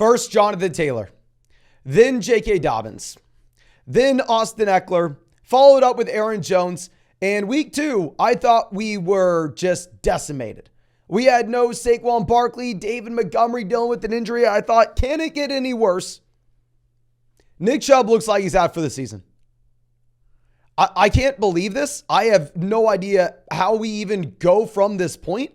First, Jonathan Taylor, then J.K. Dobbins, then Austin Eckler, followed up with Aaron Jones. And week 2, I thought we were just decimated. We had no Saquon Barkley, David Montgomery dealing with an injury. I thought, can it get any worse? Nick Chubb looks like he's out for the season. I can't believe this. I have no idea how we even go from this point.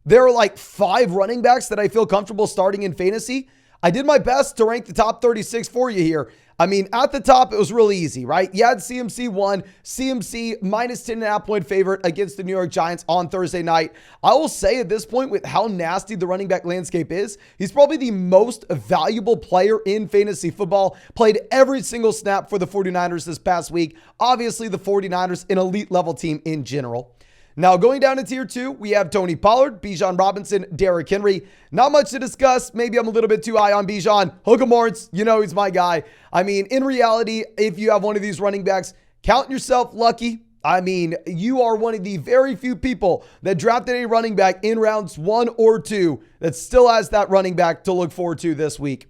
There are like 5 running backs that I feel comfortable starting in fantasy. I did my best to rank the top 36 for you here. I mean, at the top, it was really easy, right? You had CMC 1, CMC minus 10.5 point favorite against the New York Giants on Thursday night. I will say at this point, with how nasty the running back landscape is, he's probably the most valuable player in fantasy football. Played every single snap for the 49ers this past week. Obviously, the 49ers, an elite level team in general. Now, going down to tier 2, we have Tony Pollard, Bijan Robinson, Derrick Henry. Not much to discuss. Maybe I'm a little bit too high on Bijan. Hook 'em horns, you know he's my guy. I mean, in reality, if you have one of these running backs, count yourself lucky. I mean, you are one of the very few people that drafted a running back in rounds 1 or 2 that still has that running back to look forward to this week.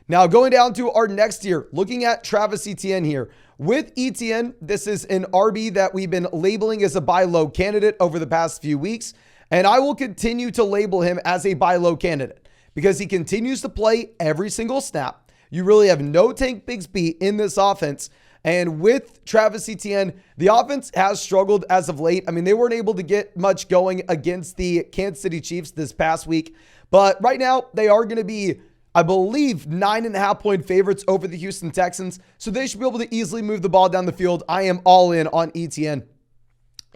Now, going down to our next tier, looking at Travis Etienne here. With Etienne, this is an RB that we've been labeling as a buy low candidate over the past few weeks, and I will continue to label him as a buy low candidate because he continues to play every single snap. You really have no Tank Bigsby in this offense, and with Travis Etienne, the offense has struggled as of late. I mean, they weren't able to get much going against the Kansas City Chiefs this past week, but right now they are going to be, I believe, 9.5 point favorites over the Houston Texans. So they should be able to easily move the ball down the field. I am all in on Etienne.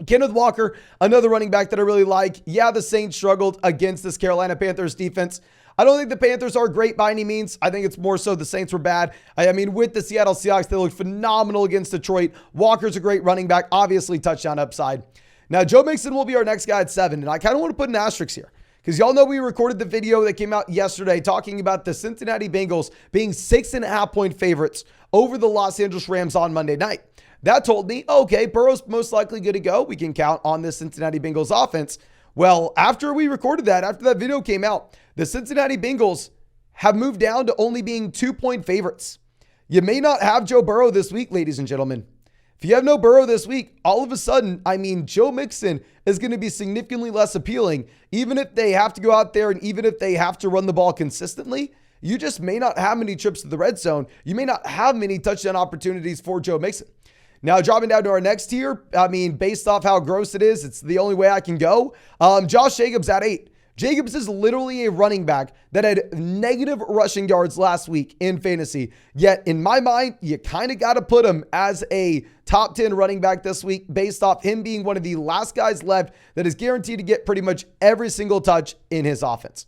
Kenneth Walker, another running back that I really like. Yeah, the Saints struggled against this Carolina Panthers defense. I don't think the Panthers are great by any means. I think it's more so the Saints were bad. I mean, with the Seattle Seahawks, they looked phenomenal against Detroit. Walker's a great running back, obviously touchdown upside. Now, Joe Mixon will be our next guy at 7, and I kind of want to put an asterisk here. Because y'all know we recorded the video that came out yesterday talking about the Cincinnati Bengals being 6.5 point favorites over the Los Angeles Rams on Monday night. That told me, okay, Burrow's most likely good to go. We can count on this Cincinnati Bengals offense. Well, after we recorded that, after that video came out, the Cincinnati Bengals have moved down to only being 2 point favorites. You may not have Joe Burrow this week, ladies and gentlemen. If you have no Burrow this week, all of a sudden, I mean, Joe Mixon is going to be significantly less appealing. Even if they have to go out there and even if they have to run the ball consistently, you just may not have many trips to the red zone. You may not have many touchdown opportunities for Joe Mixon. Now, dropping down to our next tier, I mean, based off how gross it is, it's the only way I can go. Josh Jacobs at 8. Jacobs is literally a running back that had negative rushing yards last week in fantasy. Yet, in my mind, you kind of got to put him as a top 10 running back this week based off him being one of the last guys left that is guaranteed to get pretty much every single touch in his offense.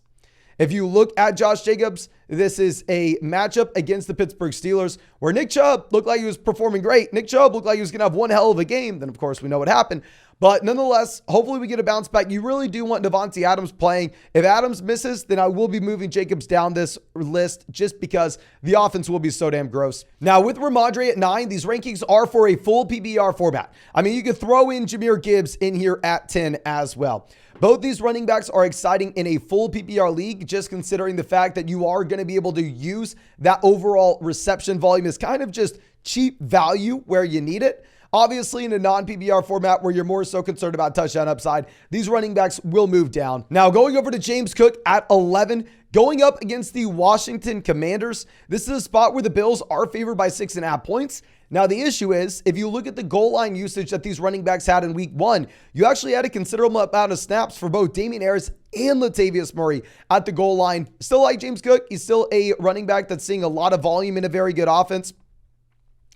If you look at Josh Jacobs, this is a matchup against the Pittsburgh Steelers where Nick Chubb looked like he was performing great. Nick Chubb looked like he was going to have one hell of a game. Then, of course, we know what happened. But nonetheless, hopefully we get a bounce back. You really do want Davante Adams playing. If Adams misses, then I will be moving Jacobs down this list just because the offense will be so damn gross. Now, with Ramondre at 9, these rankings are for a full PPR format. I mean, you could throw in Jahmyr Gibbs in here at 10 as well. Both these running backs are exciting in a full PPR league, just considering the fact that you are going to be able to use that overall reception volume as kind of just cheap value where you need it. Obviously, in a non-PPR format where you're more so concerned about touchdown upside, these running backs will move down. Now, going over to James Cook at 11, going up against the Washington Commanders. This is a spot where the Bills are favored by 6.5 points. Now, the issue is, if you look at the goal line usage that these running backs had in week 1, you actually had a considerable amount of snaps for both Damien Harris and Latavius Murray at the goal line. Still like James Cook. He's still a running back that's seeing a lot of volume in a very good offense.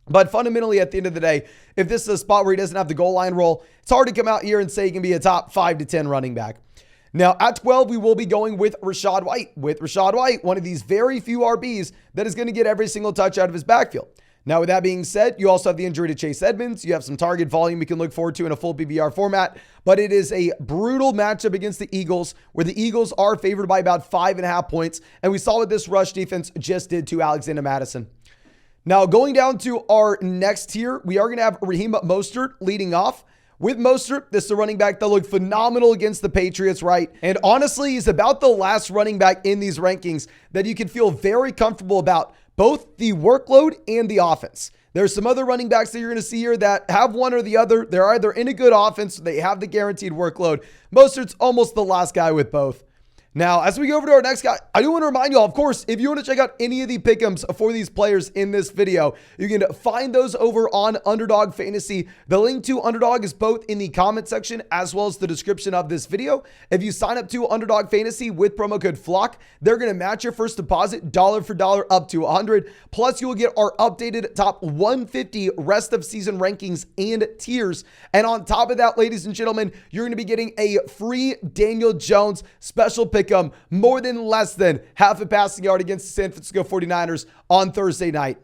But fundamentally, at the end of the day, if this is a spot where he doesn't have the goal line role, it's hard to come out here and say he can be a top 5 to 10 running back. Now, at 12, we will be going with Rashad White. With Rashad White, one of these very few RBs that is going to get every single touch out of his backfield. Now, with that being said, you also have the injury to Chase Edmonds. You have some target volume you can look forward to in a full PPR format, but it is a brutal matchup against the Eagles, where the Eagles are favored by about 5.5 points, and we saw what this rush defense just did to Alexander Madison. Now, going down to our next tier, we are going to have Raheem Mostert leading off. with Mostert. This is a running back that looked phenomenal against the Patriots, right? And honestly, he's about the last running back in these rankings that you can feel very comfortable about both the workload and the offense. There's some other running backs that you're going to see here that have one or the other. They're either in a good offense, or they have the guaranteed workload. Mostert's almost the last guy with both. Now, as we go over to our next guy, I do want to remind you all, of course, if you want to check out any of the pick'ems for these players in this video, you can find those over on Underdog Fantasy. The link to Underdog is both in the comment section as well as the description of this video. If you sign up to Underdog Fantasy with promo code FLOCK, they're going to match your first deposit dollar for dollar up to 100. Plus, you will get our updated top 150 rest of season rankings and tiers. And on top of that, ladies and gentlemen, you're going to be getting a free Daniel Jones special pick more than less than half a passing yard against the San Francisco 49ers on Thursday night.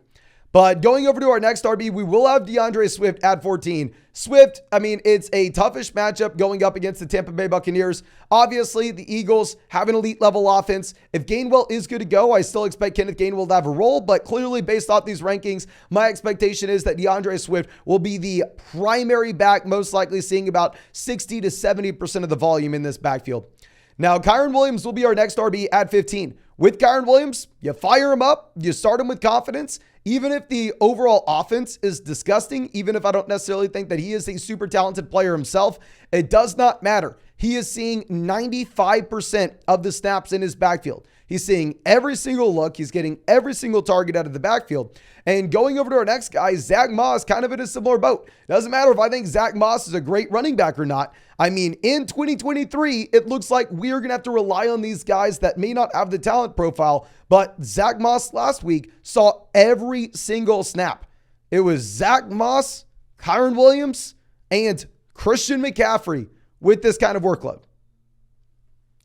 But going over to our next RB, we will have DeAndre Swift at 14. Swift, I mean, it's a toughish matchup going up against the Tampa Bay Buccaneers. Obviously, the Eagles have an elite level offense. If Gainwell is good to go, I still expect Kenneth Gainwell to have a role, but clearly based off these rankings, my expectation is that DeAndre Swift will be the primary back, most likely seeing about 60 to 70% of the volume in this backfield. Now, Kyron Williams will be our next RB at 15. With Kyron Williams, you fire him up, you start him with confidence, even if the overall offense is disgusting, even if I don't necessarily think that he is a super talented player himself, it does not matter. He is seeing 95% of the snaps in his backfield. He's seeing every single look. He's getting every single target out of the backfield. And going over to our next guy, Zack Moss, kind of in a similar boat. Doesn't matter if I think Zack Moss is a great running back or not. I mean, in 2023, it looks like we are going to have to rely on these guys that may not have the talent profile. But Zack Moss last week saw every single snap. It was Zack Moss, Kyron Williams, and Christian McCaffrey with this kind of workload.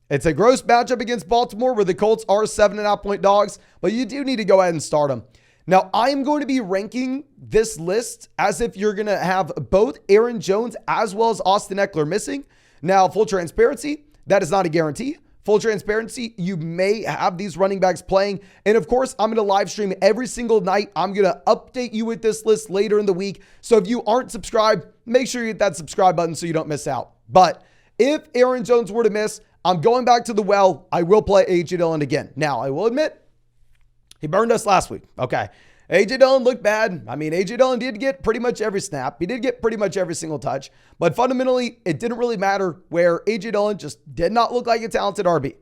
It's a gross matchup against Baltimore where the Colts are 7.5-point dogs, but you do need to go ahead and start them. Now, I am going to be ranking this list as if you're going to have both Aaron Jones as well as Austin Eckler missing. Now, full transparency, that is not a guarantee. Full transparency, you may have these running backs playing. And of course, I'm going to live stream every single night. I'm going to update you with this list later in the week. So if you aren't subscribed, make sure you hit that subscribe button so you don't miss out. But if Aaron Jones were to miss, I'm going back to the well. I will play A.J. Dillon again. Now, I will admit, he burned us last week. Okay. A.J. Dillon looked bad. I mean, A.J. Dillon did get pretty much every snap. He did get pretty much every single touch. But fundamentally, it didn't really matter where A.J. Dillon just did not look like a talented RB.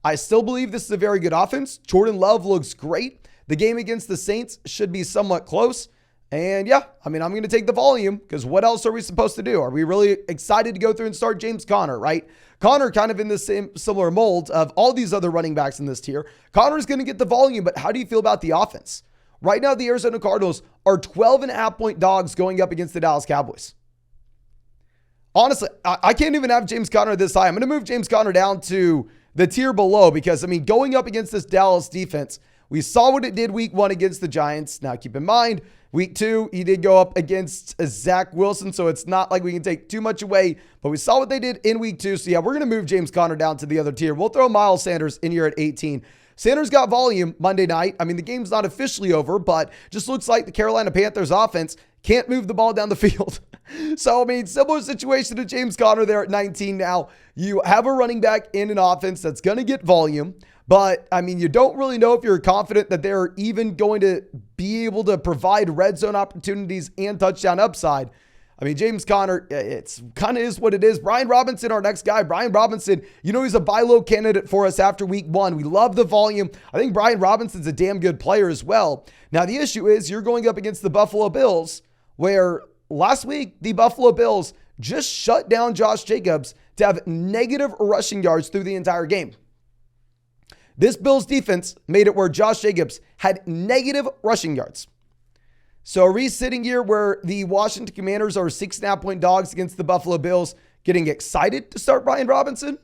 I still believe this is a very good offense. Jordan Love looks great. The game against the Saints should be somewhat close. And yeah, I mean, I'm going to take the volume because what else are we supposed to do? Are we really excited to go through and start James Conner, right? Conner kind of in the same similar mold of all these other running backs in this tier. Conner's going to get the volume, but how do you feel about the offense? Right now, the Arizona Cardinals are 12.5-point dogs going up against the Dallas Cowboys. Honestly, I can't even have James Conner this high. I'm going to move James Conner down to the tier below because, I mean, going up against this Dallas defense, we saw what it did week 1 against the Giants. Now, keep in mind, week 2, he did go up against Zach Wilson, so it's not like we can take too much away, but we saw what they did in week 2. So yeah, we're going to move James Conner down to the other tier. We'll throw Miles Sanders in here at 18. Sanders got volume Monday night. I mean, the game's not officially over, but just looks like the Carolina Panthers offense can't move the ball down the field. So, I mean, similar situation to James Conner there at 19 now. You have a running back in an offense that's going to get volume, but, I mean, you don't really know if you're confident that they're even going to be able to provide red zone opportunities and touchdown upside. I mean, James Conner, it's kind of is what it is. Brian Robinson, our next guy. Brian Robinson, you know, he's a buy low candidate for us after week 1. We love the volume. I think Brian Robinson's a damn good player as well. Now, the issue is you're going up against the Buffalo Bills, where last week, the Buffalo Bills just shut down Josh Jacobs to have negative rushing yards through the entire game. This Bills defense made it where Josh Jacobs had negative rushing yards. So are we sitting here where the Washington Commanders are 6.5-point dogs against the Buffalo Bills getting excited to start Brian Robinson?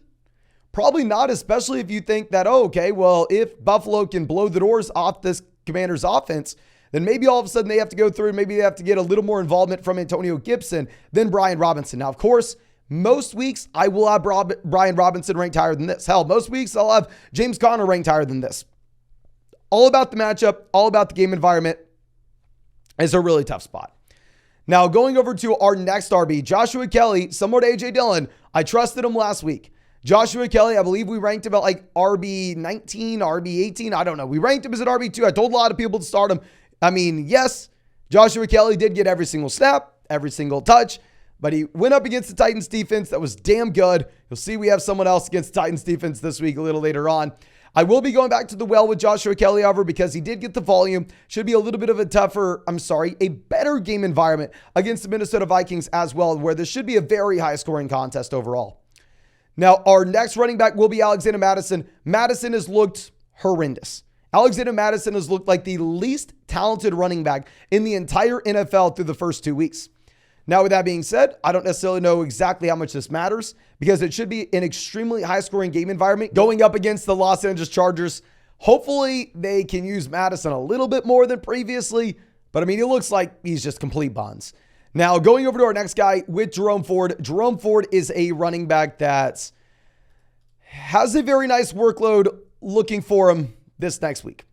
Probably not, especially if you think that, oh, okay, well, if Buffalo can blow the doors off this Commanders offense, then maybe all of a sudden they have to go through and maybe they have to get a little more involvement from Antonio Gibson than Brian Robinson. Now, of course, most weeks I will have Brian Robinson ranked higher than this. Hell, most weeks I'll have James Conner ranked higher than this. All about the matchup, all about the game environment. It's a really tough spot. Now, going over to our next RB, Joshua Kelly, similar to A.J. Dillon. I trusted him last week. Joshua Kelly, I believe we ranked him at like RB 19, RB 18. I don't know. We ranked him as an RB 2. I told a lot of people to start him. I mean, yes, Joshua Kelly did get every single snap, every single touch, but he went up against the Titans defense that was damn good. You'll see we have someone else against the Titans defense this week a little later on. I will be going back to the well with Joshua Kelly, however, because he did get the volume. Should be a little bit of a better game environment against the Minnesota Vikings as well, where this should be a very high scoring contest overall. Now, our next running back will be Alexander Madison. Madison has looked horrendous. Alexander Madison has looked like the least talented running back in the entire NFL through the first 2 weeks. Now, with that being said, I don't necessarily know exactly how much this matters because it should be an extremely high-scoring game environment going up against the Los Angeles Chargers. Hopefully, they can use Madison a little bit more than previously, but I mean, it looks like he's just complete buns. Now, going over to our next guy with Jerome Ford. Jerome Ford is a running back that has a very nice workload looking for him this next week.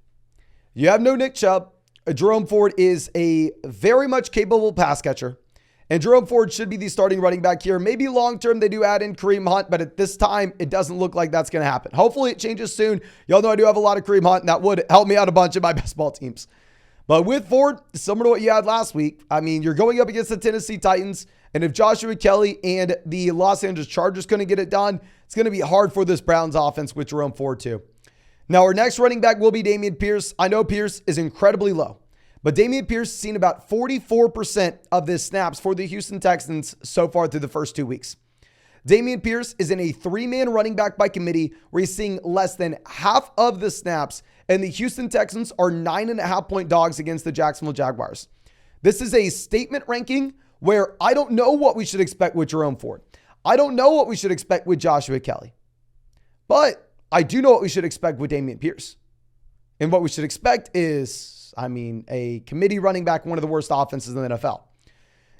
You have no Nick Chubb. Jerome Ford is a very much capable pass catcher. And Jerome Ford should be the starting running back here. Maybe long-term they do add in Kareem Hunt, but at this time, it doesn't look like that's going to happen. Hopefully it changes soon. Y'all know I do have a lot of Kareem Hunt, and that would help me out a bunch of my best ball teams. But with Ford, similar to what you had last week, I mean, you're going up against the Tennessee Titans, and if Joshua Kelly and the Los Angeles Chargers couldn't get it done, it's going to be hard for this Browns offense with Jerome Ford too. Now, our next running back will be Damien Pierce. I know Pierce is incredibly low, but Damien Pierce has seen about 44% of the snaps for the Houston Texans so far through the first 2 weeks. Damien Pierce is in a 3-man running back by committee where he's seeing less than half of the snaps, and the Houston Texans are 9.5-point dogs against the Jacksonville Jaguars. This is a statement ranking where I don't know what we should expect with Jerome Ford. I don't know what we should expect with Joshua Kelly. But I do know what we should expect with Damien Pierce. And what we should expect is, a committee running back, one of the worst offenses in the NFL.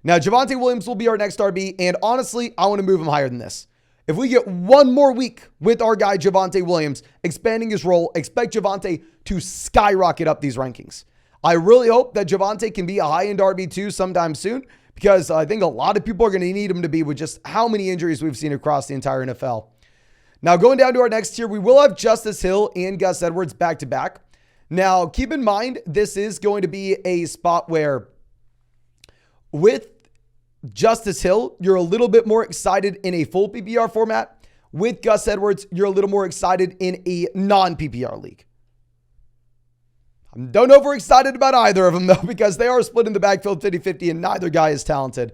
Now, Javonte Williams will be our next RB, and honestly, I want to move him higher than this. If we get one more week with our guy Javonte Williams, expanding his role, expect Javonte to skyrocket up these rankings. I really hope that Javonte can be a high-end RB2 sometime soon, because I think a lot of people are going to need him to be with just how many injuries we've seen across the entire NFL. Now, going down to our next tier, we will have Justice Hill and Gus Edwards back-to-back. Now, keep in mind, this is going to be a spot where with Justice Hill, you're a little bit more excited in a full PPR format. With Gus Edwards, you're a little more excited in a non-PPR league. I don't know if we're excited about either of them, though, because they are split in the backfield 50-50, and neither guy is talented.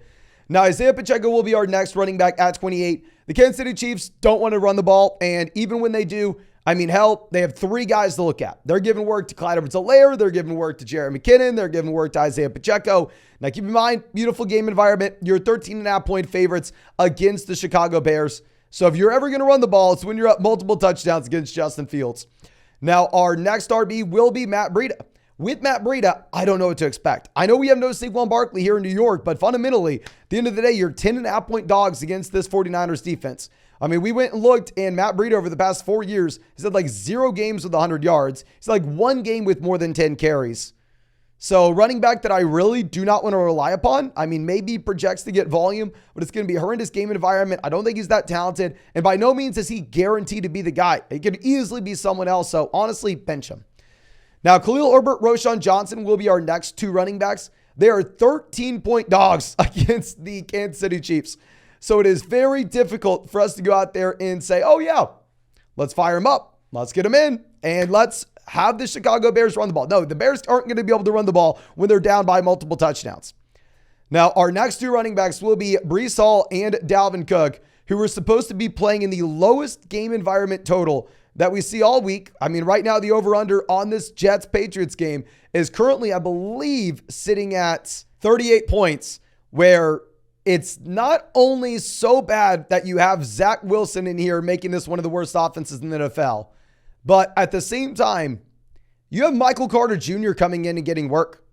Now, Isaiah Pacheco will be our next running back at 28. The Kansas City Chiefs don't want to run the ball, and even when they do, they have 3 guys to look at. They're giving work to Clyde Edwards-Helaire. They're giving work to Jerry McKinnon. They're giving work to Isaiah Pacheco. Now, keep in mind, beautiful game environment. You're 13.5-point favorites against the Chicago Bears. So if you're ever going to run the ball, it's when you're up multiple touchdowns against Justin Fields. Now, our next RB will be Matt Breida. With Matt Breida, I don't know what to expect. I know we have no Saquon Barkley here in New York, but fundamentally, at the end of the day, you're 10.5-point dogs against this 49ers defense. We went and looked, and Matt Breida over the past 4 years has had like 0 games with 100 yards. He's like 1 game with more than 10 carries. So running back that I really do not want to rely upon. Maybe he projects to get volume, but it's going to be a horrendous game environment. I don't think he's that talented. And by no means is he guaranteed to be the guy. He could easily be someone else. So honestly, bench him. Now, Khalil Herbert, Roschon Johnson will be our next 2 running backs. They are 13-point dogs against the Kansas City Chiefs. So it is very difficult for us to go out there and say, oh yeah, let's fire him up. Let's get him in and let's have the Chicago Bears run the ball. No, the Bears aren't going to be able to run the ball when they're down by multiple touchdowns. Now, our next 2 running backs will be Breece Hall and Dalvin Cook, who are supposed to be playing in the lowest game environment total that we see all week. Right now, the over-under on this Jets-Patriots game is currently, I believe, sitting at 38 points, where it's not only so bad that you have Zach Wilson in here making this one of the worst offenses in the NFL, but at the same time, you have Michael Carter Jr. coming in and getting work.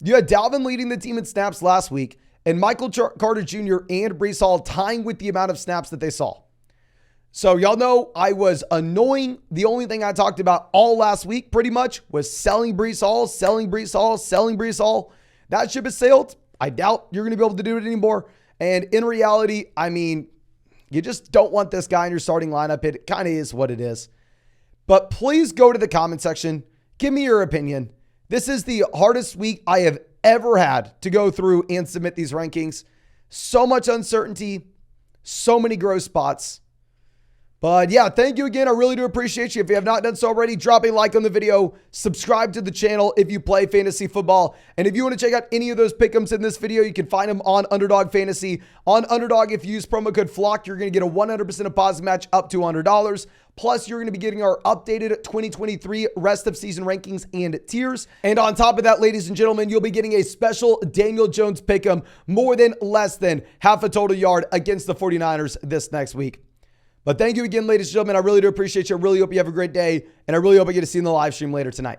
You had Dalvin leading the team in snaps last week, and Michael Carter Jr. and Breece Hall tying with the amount of snaps that they saw. So y'all know I was annoying. The only thing I talked about all last week pretty much was selling Breece Hall, selling Breece Hall, selling Breece Hall. That ship has sailed. I doubt you're going to be able to do it anymore. And in reality, I mean, you just don't want this guy in your starting lineup. It kind of is what it is. But please go to the comment section. Give me your opinion. This is the hardest week I have ever had to go through and submit these rankings. So much uncertainty, so many gross spots. But yeah, thank you again. I really do appreciate you. If you have not done so already, drop a like on the video, subscribe to the channel if you play fantasy football. And if you want to check out any of those pick'ems in this video, you can find them on Underdog Fantasy. On Underdog, if you use promo code FLOCK, you're going to get a 100% deposit match up to $100. Plus, you're going to be getting our updated 2023 rest of season rankings and tiers. And on top of that, ladies and gentlemen, you'll be getting a special Daniel Jones pick'em, more than less than half a total yard against the 49ers this next week. But thank you again, ladies and gentlemen. I really do appreciate you. I really hope you have a great day. And I really hope I get to see you in the live stream later tonight.